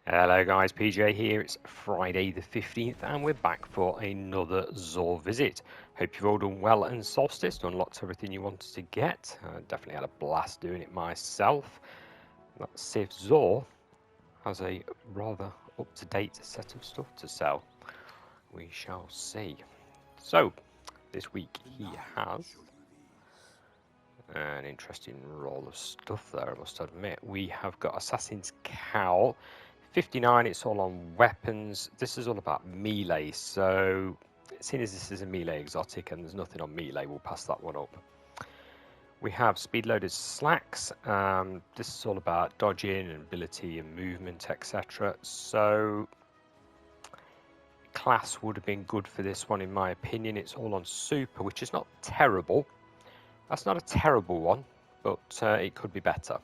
Hello guys, PJ here. It's Friday the 15th and we're back for another Zor visit. Hope you've all done well and solsticed, unlocked everything you wanted to get. Definitely had a blast doing it myself. Let's see if Zor has a rather up-to-date set of stuff to sell. We shall see. So, this week he has an interesting roll of stuff there, I must admit. We have got Assassin's Cowl. 59, it's all on weapons. This is all about melee, so seeing as this is a melee exotic and there's nothing on melee, we'll pass that one up. We have speed loaded slacks. This is all about dodging and ability and movement, etc. So class would have been good for this one in my opinion. It's all on super, which is not terrible. That's not a terrible one, but it could be better.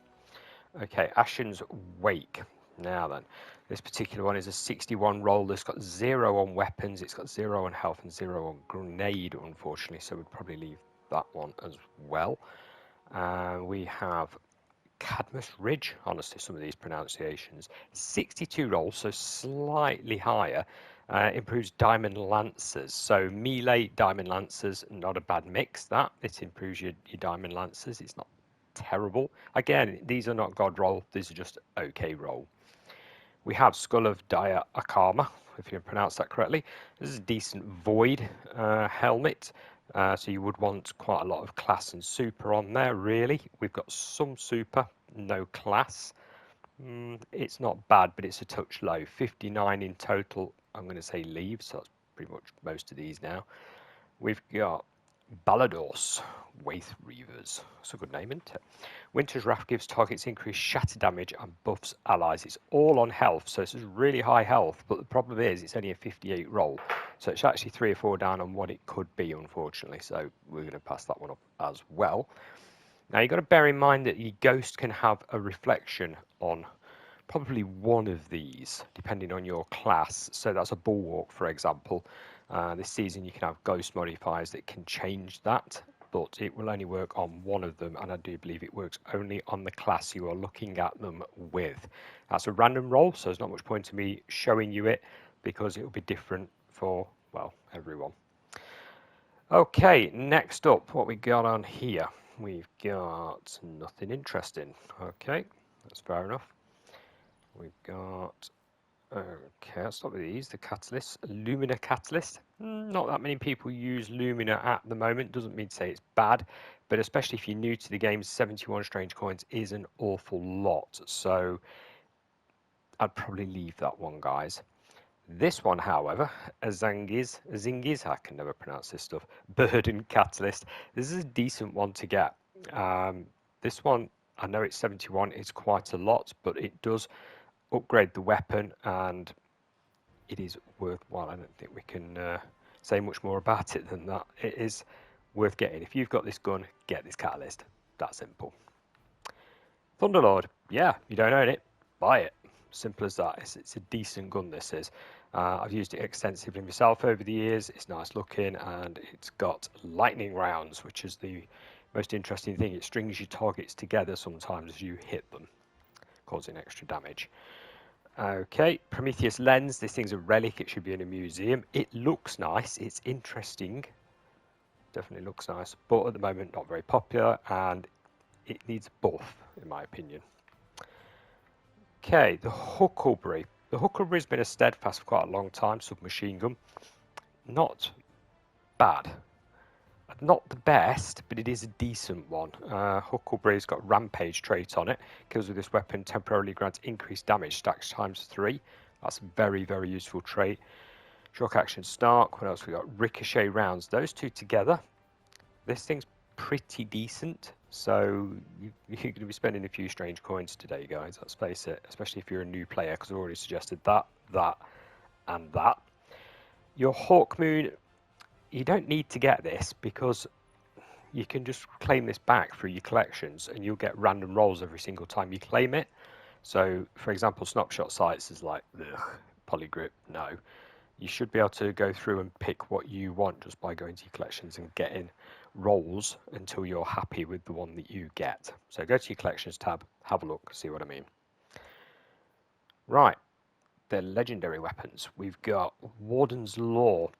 Okay, Ashen's Wake. Now then, this particular one is a 61 roll. It's got 0 on weapons, it's got 0 on health and 0 on grenade, unfortunately, so we'd probably leave that one as well. We have Cadmus Ridge, honestly, some of these pronunciations. 62 rolls, so slightly higher. Improves Diamond Lancers. So melee Diamond Lancers, not a bad mix, that. It improves your Diamond Lancers. It's not terrible. Again, these are not God roll, these are just okay roll. We have Skull of Dire Akama, if you pronounce that correctly. This is a decent Void helmet, so you would want quite a lot of class and super on there, really. We've got some super, no class. It's not bad, but it's a touch low. 59 in total, I'm going to say leave, so that's pretty much most of these now. We've got Balados, Waith Reavers. That's a good name, isn't it? Winter's Wrath gives targets increased shatter damage and buffs allies. It's all on health, so this is really high health, but the problem is it's only a 58 roll. So it's actually 3 or 4 down on what it could be, unfortunately. So we're going to pass that one up as well. Now you've got to bear in mind that your ghost can have a reflection on probably one of these, depending on your class. So that's a bulwark, for example. This season you can have ghost modifiers that can change that, but it will only work on one of them, and I do believe it works only on the class you are looking at them with. That's a random roll, so there's not much point to me showing you it because it will be different for, well, everyone. Okay, next up, what we got on here? We've got nothing interesting. Okay, that's fair enough. We've got, okay, let's start with these. The Catalyst, Lumina Catalyst. Not that many people use Lumina at the moment. Doesn't mean to say it's bad, but especially if you're new to the game, 71 strange coins is an awful lot. So I'd probably leave that one, guys. This one, however, Zingiz, I can never pronounce this stuff, Burden Catalyst. This is a decent one to get. This one, I know it's 71, it's quite a lot, but it does upgrade the weapon and it is worthwhile. I don't think we can say much more about it than that. It is worth getting. If you've got this gun, get this catalyst. That simple. Thunderlord, yeah, you don't own it, buy it. Simple as that. It's a decent gun, this is. I've used it extensively myself over the years. It's nice looking and it's got lightning rounds, which is the most interesting thing. It strings your targets together sometimes as you hit them, causing extra damage. Okay, Prometheus lens. This thing's a relic. It should be in a museum. It looks nice. It's interesting. Definitely looks nice, but at the moment not very popular, and it needs a buff, in my opinion. Okay, the Huckleberry. The Huckleberry's been a steadfast for quite a long time. Submachine gun. Not bad. Not the best, but it is a decent one. Huckleberry's got Rampage trait on it. Kills with this weapon temporarily grants increased damage, stacks times 3. That's a very, very useful trait. Shock action Snark. What else we got? Ricochet rounds. Those two together. This thing's pretty decent. So you're going to be spending a few strange coins today, guys. Let's face it. Especially if you're a new player, because I've already suggested that, and that. Your Hawkmoon. You don't need to get this because you can just claim this back through your collections and you'll get random rolls every single time you claim it. So, for example, snapshot sights is like, polygrip, no. You should be able to go through and pick what you want just by going to your collections and getting rolls until you're happy with the one that you get. So go to your collections tab, have a look, see what I mean. Right, the legendary weapons. We've got Warden's Law.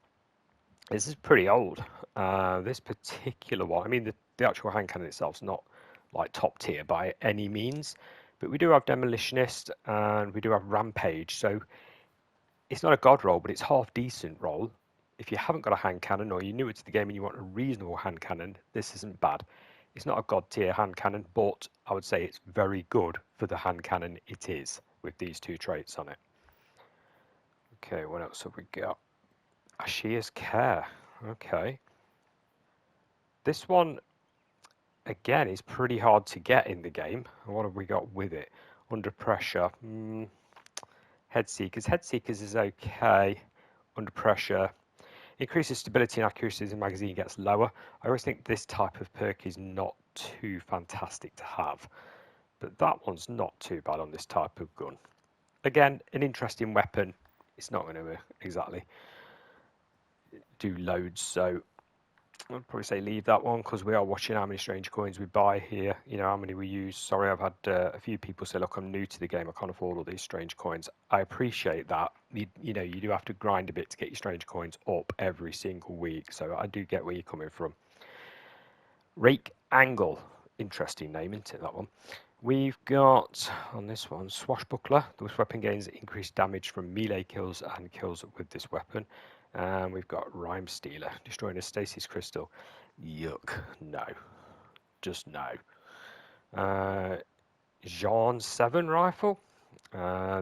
This is pretty old. This particular one, I mean, the actual hand cannon itself is not like top tier by any means, but we do have Demolitionist and we do have Rampage. So it's not a god roll, but it's half decent roll. If you haven't got a hand cannon or you're newer to the game and you want a reasonable hand cannon, this isn't bad. It's not a god tier hand cannon, but I would say it's very good for the hand cannon it is with these two traits on it. Okay, what else have we got? Ashia's Care. Okay. This one, again, is pretty hard to get in the game. What have we got with it? Under Pressure. Head Seekers. Head Seekers is okay. Under Pressure. Increases stability and accuracy as the magazine gets lower. I always think this type of perk is not too fantastic to have. But that one's not too bad on this type of gun. Again, an interesting weapon. It's not going to exactly do loads, so I'd probably say leave that one because we are watching how many strange coins we buy here, you know, how many we use. Sorry, I've had a few people say, look, I'm new to the game, I can't afford all these strange coins. I appreciate that. You know, you do have to grind a bit to get your strange coins up every single week, so I do get where you're coming from. Rake Angle, interesting name, isn't it, that one? We've got, on this one, Swashbuckler. This weapon gains increased damage from melee kills and kills with this weapon. And we've got Rhyme Stealer, destroying a stasis crystal. Yuck, no. Just no. Jean 7 rifle.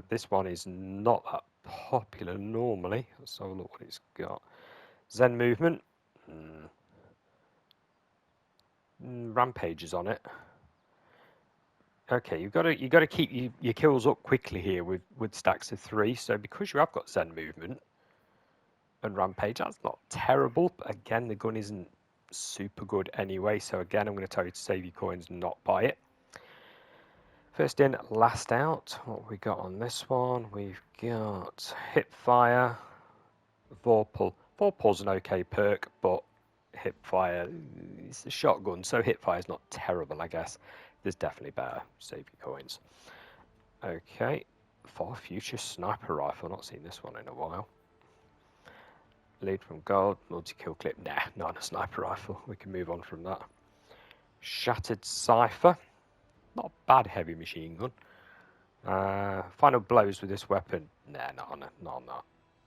This one is not that popular normally. Let's have a look what it's got. Zen movement. Rampages on it. Okay, you've got to keep your kills up quickly here with stacks of 3. So because you have got Zen movement and Rampage, that's not terrible. But again, the gun isn't super good anyway. So again, I'm going to tell you to save your coins and not buy it. First in, last out. What have we got on this one? We've got Hipfire, Vorpal. Vorpal's an okay perk, but Hipfire, it's a shotgun, so Hipfire's not terrible, I guess. There's definitely better. Save your coins. Okay, Far Future Sniper Rifle. Not seen this one in a while. Lead from Gold, multi-kill clip. Nah, not a sniper rifle. We can move on from that. Shattered Cipher. Not a bad heavy machine gun. Final blows with this weapon. Nah, not on that.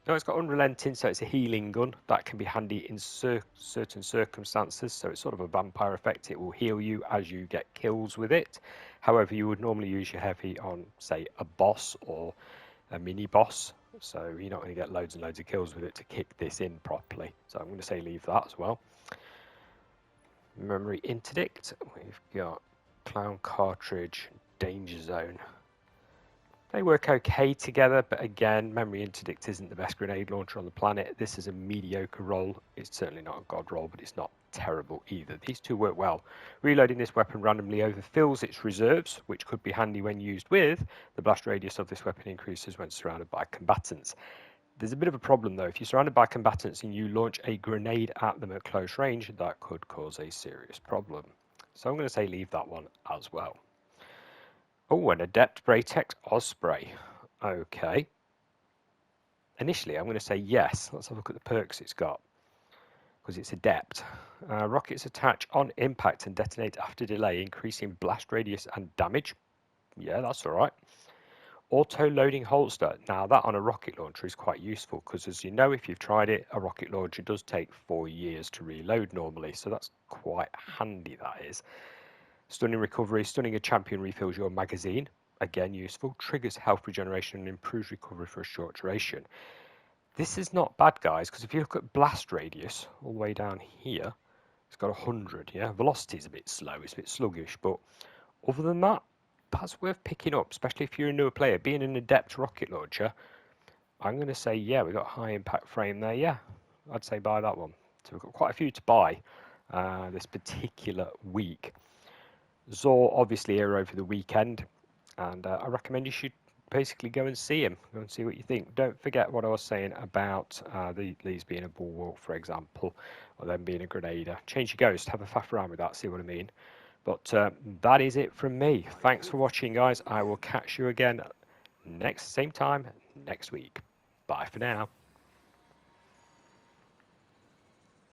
No, it's got Unrelenting, so it's a healing gun. That can be handy in certain circumstances, so it's sort of a vampire effect. It will heal you as you get kills with it. However, you would normally use your heavy on, say, a boss or a mini-boss, so you're not going to get loads and loads of kills with it to kick this in properly. So I'm going to say leave that as well. Memory Interdict. We've got Clown Cartridge, Danger Zone. They work okay together, but again, Memory Interdict isn't the best grenade launcher on the planet. This is a mediocre roll. It's certainly not a god roll, but it's not terrible either. These two work well. Reloading this weapon randomly overfills its reserves, which could be handy when used with. The blast radius of this weapon increases when surrounded by combatants. There's a bit of a problem though. If you're surrounded by combatants and you launch a grenade at them at close range, that could cause a serious problem. So I'm going to say leave that one as well. Oh, an Adept Braytex Osprey. Okay. Initially, I'm going to say yes. Let's have a look at the perks it's got. Because it's Adept. Rockets attach on impact and detonate after delay, increasing blast radius and damage. Yeah, that's all right. Auto-loading holster. Now, that on a rocket launcher is quite useful because, as you know, if you've tried it, a rocket launcher does take 4 years to reload normally. So that's quite handy, that is. Stunning recovery. Stunning a champion refills your magazine. Again, useful. Triggers health regeneration and improves recovery for a short duration. This is not bad, guys, because if you look at blast radius all the way down here, it's got 100. Yeah, velocity is a bit slow. It's a bit sluggish, but other than that, that's worth picking up, especially if you're a newer player. Being an adept rocket launcher, I'm going to say, yeah, we've got high impact frame there. Yeah, I'd say buy that one. So we've got quite a few to buy this particular week. Zor obviously here over the weekend, and I recommend you should basically go and see him, go and see what you think. Don't forget what I was saying about these being a bulwark, for example, or them being a grenader. Change your ghost, have a faff around with that, see what I mean. But that is it from me. Thanks for watching, guys. I will catch you again next same time next week. Bye for now.